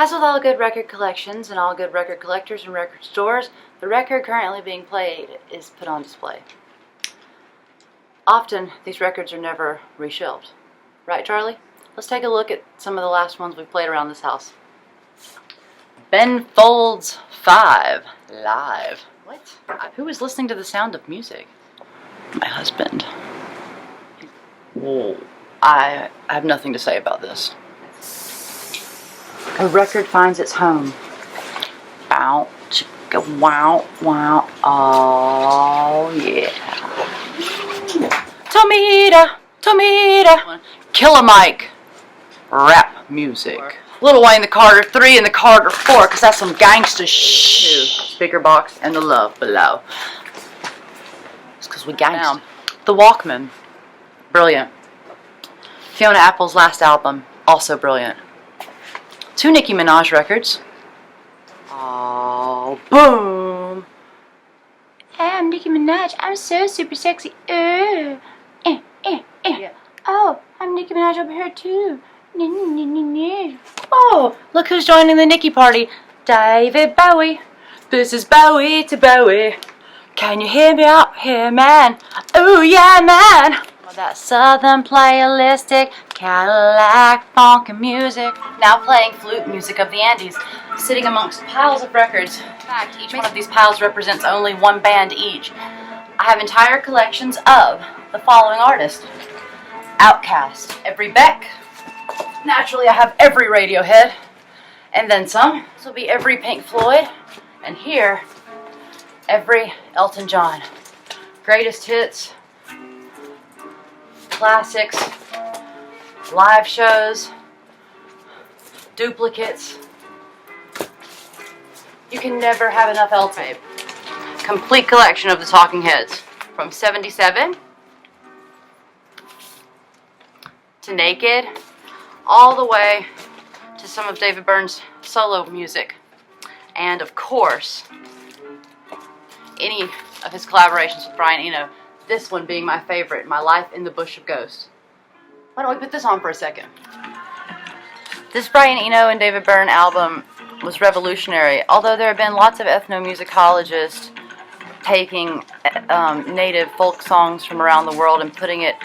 As with all good record collections and all good record collectors and record stores, the record currently being played is put on display. Often, these records are never reshelved. Right, Charlie? Let's take a look at some of the last ones we've played around this house. Ben Folds 5 live. What? Who is listening to the sound of music? My husband. Whoa. I have nothing to say about this. A record finds its home. Bow, chicka, wow, wow. Oh, yeah. Tomita. Killer Mike. Rap music. Lil Wayne, the Carter 3 and the Carter 4, because that's some gangsta shh. Speaker box and the love below. It's because we gangsta. The Walkman. Brilliant. Fiona Apple's last album. Also brilliant. 2 Nicki Minaj records. Oh, boom. Hey, I'm Nicki Minaj. I'm so super sexy. Yeah. Oh, I'm Nicki Minaj over here too. Oh, look who's joining the Nicki party. David Bowie. This is Bowie to Bowie. Can you hear me out here, man? Oh, yeah, man. That southern playalistic Cadillac funky music. Now playing flute music of the Andes, sitting amongst piles of records. In fact, each one of these piles represents only one band each. I have entire collections of the following artists. Outkast, every Beck. Naturally, I have every Radiohead. And then some. This will be every Pink Floyd. And here, every Elton John. Greatest hits. Classics, live shows, duplicates. You can never have enough Elton. Complete collection of the Talking Heads, from 77 to Naked, all the way to some of David Byrne's solo music, and of course, any of his collaborations with Brian Eno. This one being my favorite, My Life in the Bush of Ghosts. Why don't we put this on for a second? This Brian Eno and David Byrne album was revolutionary, although there have been lots of ethnomusicologists taking native folk songs from around the world and putting it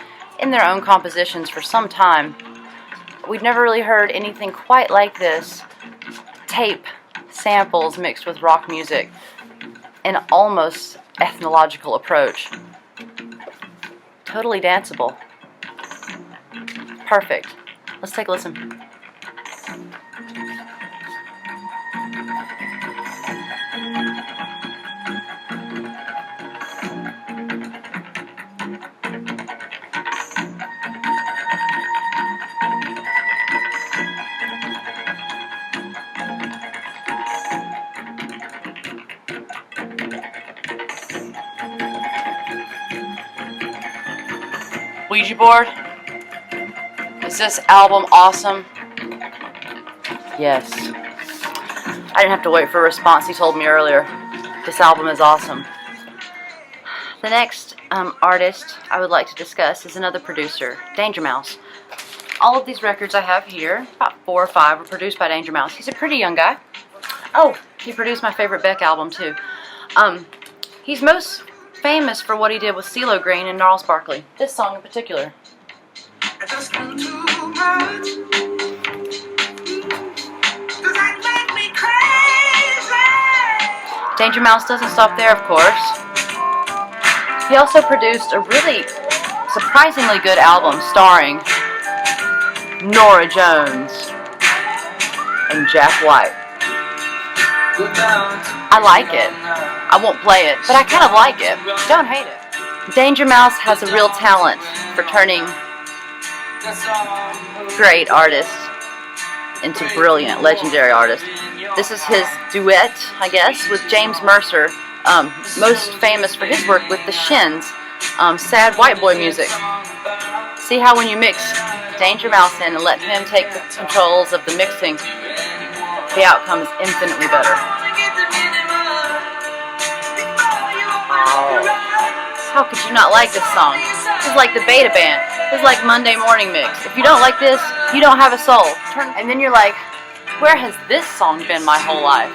in their own compositions for some time. We'd never really heard anything quite like this. Tape samples mixed with rock music, an almost ethnological approach. Totally danceable. Perfect. Let's take a listen. Ouija board? Is this album awesome? Yes. I didn't have to wait for a response. He told me earlier. This album is awesome. The next artist I would like to discuss is another producer, Dangermouse. All of these records I have here, about 4 or 5, were produced by Dangermouse. He's a pretty young guy. Oh, he produced my favorite Beck album too. He's most famous for what he did with CeeLo Green and Gnarls Barkley. This song in particular. I just knew too much. Does that make me crazy? Dangermouse doesn't stop there, of course. He also produced a really surprisingly good album starring Norah Jones and Jack White. I like it. I won't play it, but I kind of like it. Don't hate it. Dangermouse has a real talent for turning great artists into brilliant, legendary artists. This is his duet, I guess, with James Mercer, most famous for his work with the Shins, sad white boy music. See how when you mix Dangermouse in and let him take the controls of the mixing, the outcome is infinitely better. Oh. How could you not like this song? This is like the Beta Band. This is like Monday Morning Mix. If you don't like this, you don't have a soul. And then you're like, Where has this song been my whole life?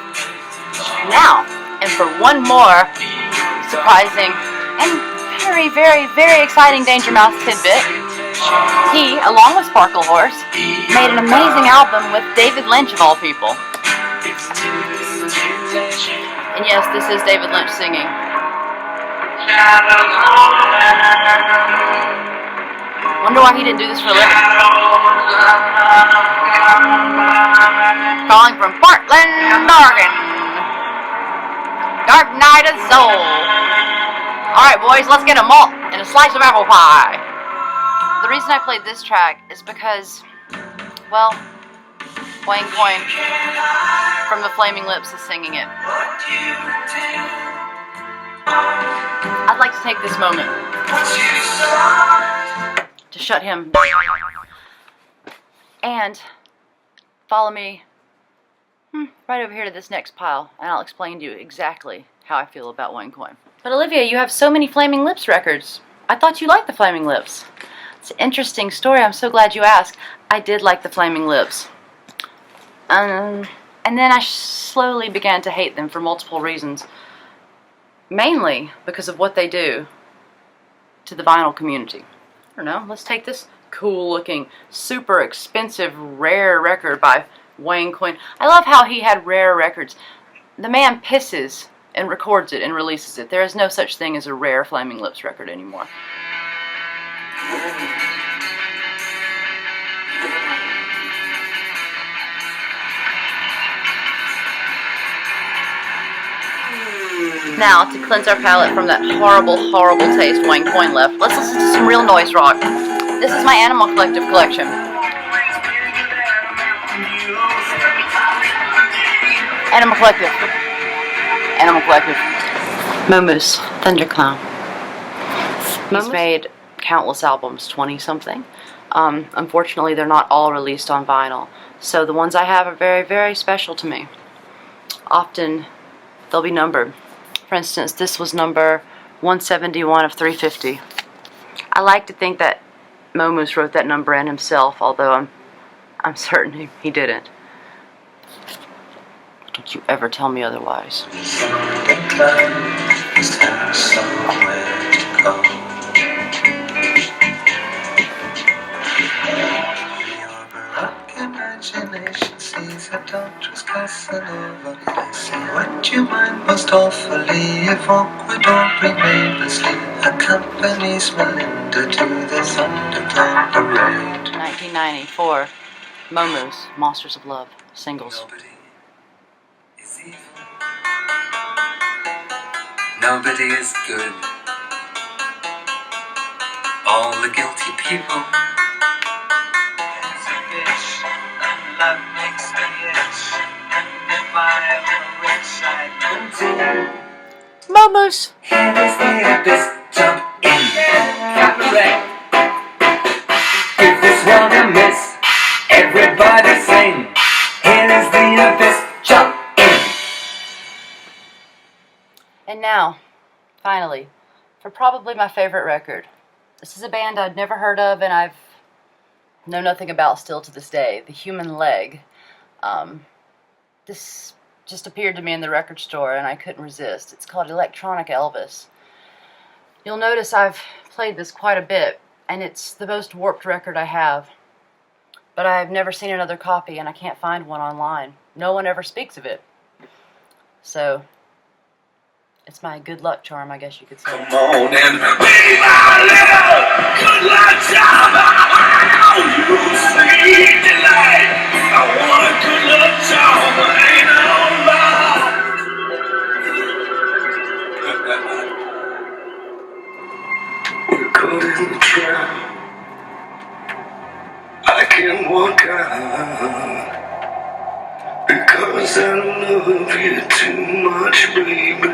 Now, and for one more surprising and very, very, very exciting Dangermouse tidbit, he, along with Sparkle Horse, made an amazing album with David Lynch of all people. And yes, this is David Lynch singing. Wonder why he didn't do this for a living. Calling from Portland, Oregon. Dark night of soul. Alright boys, let's get a malt and a slice of apple pie. The reason I played this track is because, well, Wayne Coyne from the Flaming Lips is singing it. I'd like to take this moment to shut him and follow me right over here to this next pile, and I'll explain to you exactly how I feel about Wayne Coyne. But Olivia, you have so many Flaming Lips records. I thought you liked the Flaming Lips. It's an interesting story. I'm so glad you asked. I did like the Flaming Lips. And then I slowly began to hate them for multiple reasons. Mainly because of what they do to the vinyl community. I don't know, let's take this cool looking, super expensive, rare record by Wayne Coyne. I love how he had rare records. The man pisses and records it and releases it. There is no such thing as a rare Flaming Lips record anymore. Now, to cleanse our palate from that horrible, horrible taste Wayne Coyne left, let's listen to some real noise rock. This is my Animal Collective collection. Animal Collective. Animal Collective. Momus. Thunderclown. He's made countless albums, 20-something. Unfortunately, they're not all released on vinyl. So the ones I have are very, very special to me. Often, they'll be numbered. For instance, this was number 171 of 350. I like to think that Momus wrote that number in himself, although I'm certain he didn't. Don't you ever tell me otherwise. Imagination sees a doctor's Casanova. See what your mind most awfully evoke. We don't remain asleep. Accompanies Melinda to the Thunderclown parade. 1994, Momus, Monsters of Love, singles. Nobody is evil. Nobody is good. All the guilty people. Love makes me itch, and if I were rich, I'd continue. Momus! Here is the abyss, jump in, cabaret. Give this world a miss, everybody sing. Here is the abyss, jump in. And now, finally, for probably my favorite record. This is a band I'd never heard of, and I've know nothing about still to this day. The Human Leg. This just appeared to me in the record store and I couldn't resist. It's called Electronic Elvis. You'll notice I've played this quite a bit, and it's the most warped record I have. But I've never seen another copy and I can't find one online. No one ever speaks of it. So, it's my good luck charm, I guess you could say. Come on and be my little good luck charm. You sweet delight. I want a good luck charm. Ain't no lie. We're caught in the trap. I can't walk out because I love you too much, baby.